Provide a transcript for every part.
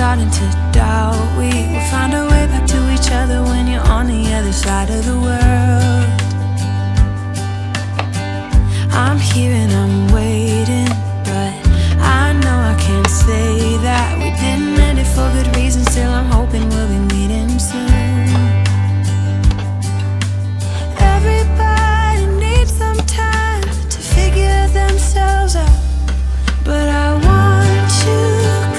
starting to doubt we will find our way back to each other when you're on the other side of the world. I'm here and I'm waiting, but I know I can't say that we didn't end it for good reason. Still I'm hoping we'll be meeting soon. Everybody needs some time to figure themselves out, but I want you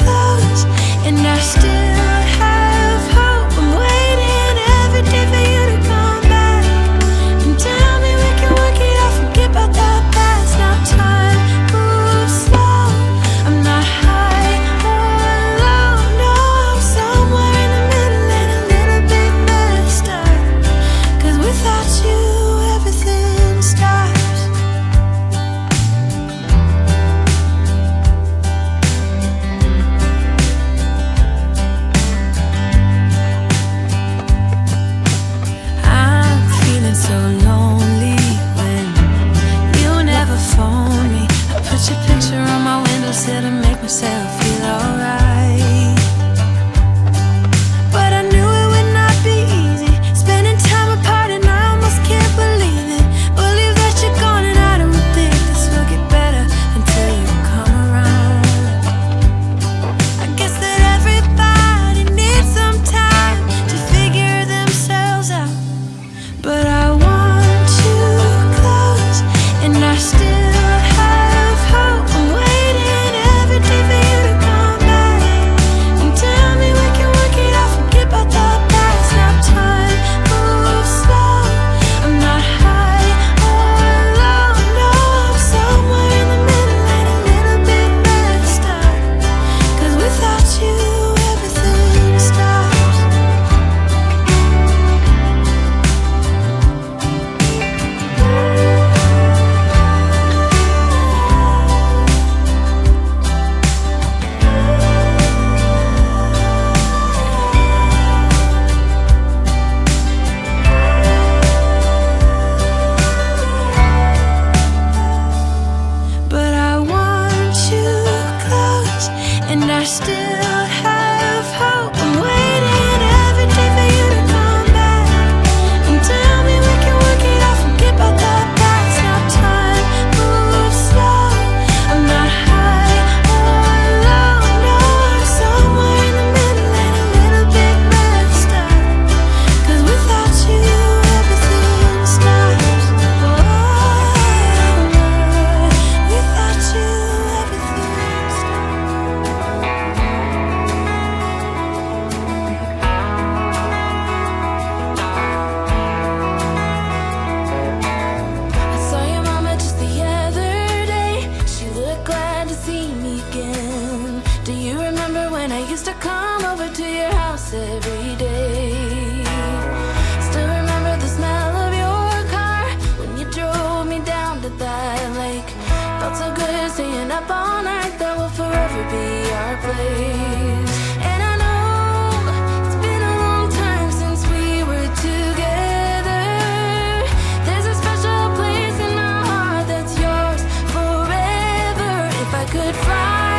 close, and I still have hope. I'm waiting every day for you to come back and tell me we can work it out, forget about the past. Now time moves slow, I'm not high or low, no, I'm somewhere in the middle and a little bit messed up, 'cause without you everything stops. I'm feeling so lonely when you never phone me. I put your picture on my windowsill to make myself feel alright, but I knew it would not be easy, spending time apart, and I almost can't believe it. Believe that you're gone, and I don't think this will get better until you come around. I guess that everybody needs some time to figure themselves out, but I want you close, and I still have hope. I'm waiting every day for you to come back and tell me we can work it out, forget about the past. Now time moves slow, I'm not high or low, no, I'm somewhere in the middle and a little bit messed up, 'cause without you everything stops. But I want you close, and I still have hope. I'm waiting every day for you to come back and tell me we can work it out, forget about the past. Now time moves slow, I'm not high or low, no, I'm somewhere in the middle and a little bit messed up, 'cause without you everything stops. Without you everything stops. I saw your mama just the other day. She looked glad to see me again. Do you remember when I used to come over to your house every day? Still remember the smell of your car when you drove me down to that lake. Felt so good staying up all night. That will forever be our place. And I know it's been a long time since we were together. There's a special place in my heart that's yours forever. If I could fly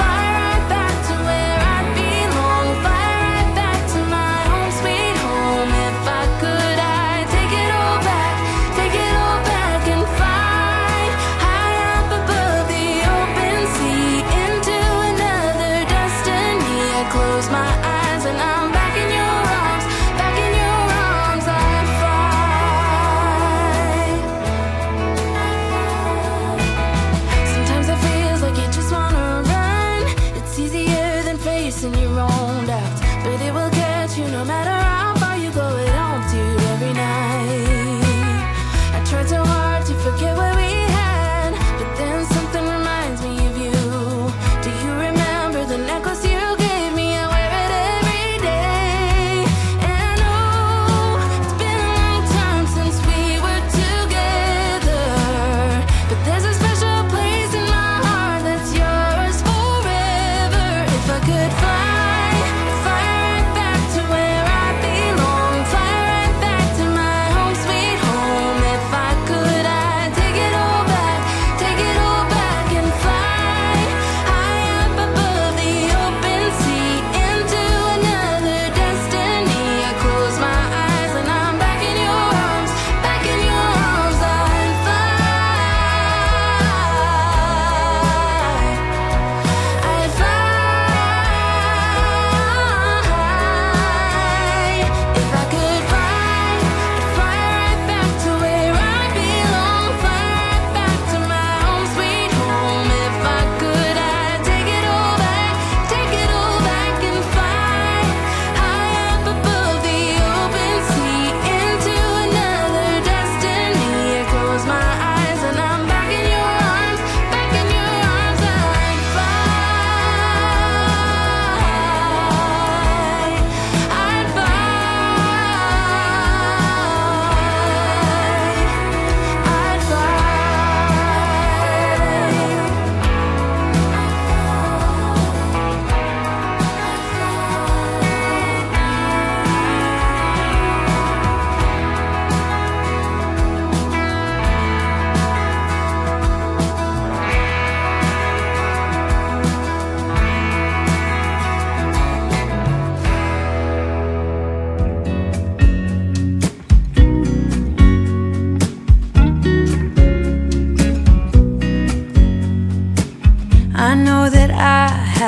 right back to where I belong, fly right back to my home sweet home. If I could, I'd take it all back and fly high up above the open sea into another destiny. I close my eyes and I'm back in your arms, I fly. Sometimes it feels like you just wanna run. It's easier than facing your own doubts, but it will catch you no matter how far you go. It haunts you every night. I tried so hard to forget what we had, but then something reminds me of you. Do you remember the necklace you gave me? I wear it every day.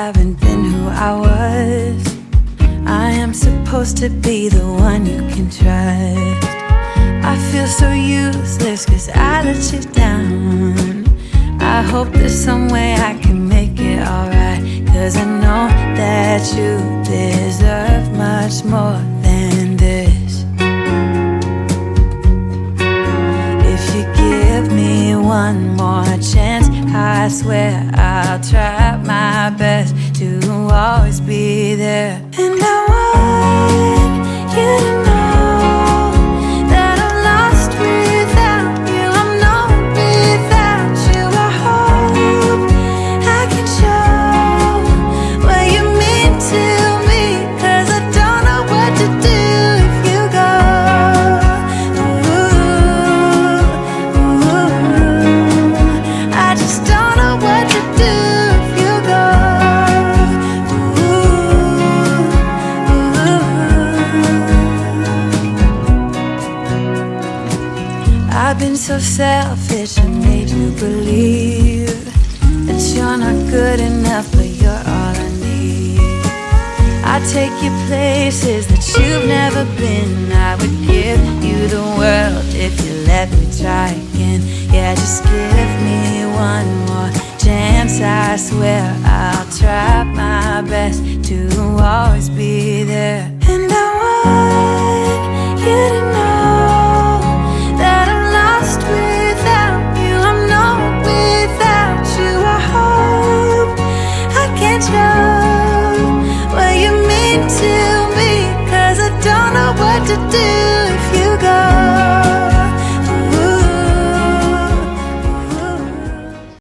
haven't been who I was. I am supposed to be the one you can trust. I feel so useless 'cause I let you down. I hope there's some way I can make it alright, 'cause I know that you deserve much more than this. If you give me one more chance, I swear I'll try my best to always be there. And I want you to know that I'm lost without you. I'm not without you. I hope I can show what you mean to me, 'cause I don't know what to do if you go. I just don't know what to do if you go. I've been so selfish and made you believe that you're not good enough, but you're all I need. I take you places that you've never been. I would give you the world if you let me try again. Yeah, just give me one more chance. I swear I'll try my best to always be there. And I want you to know that I'm lost without you. I'm not without you. I hope I can show what you mean to me, 'cause I don't know what to do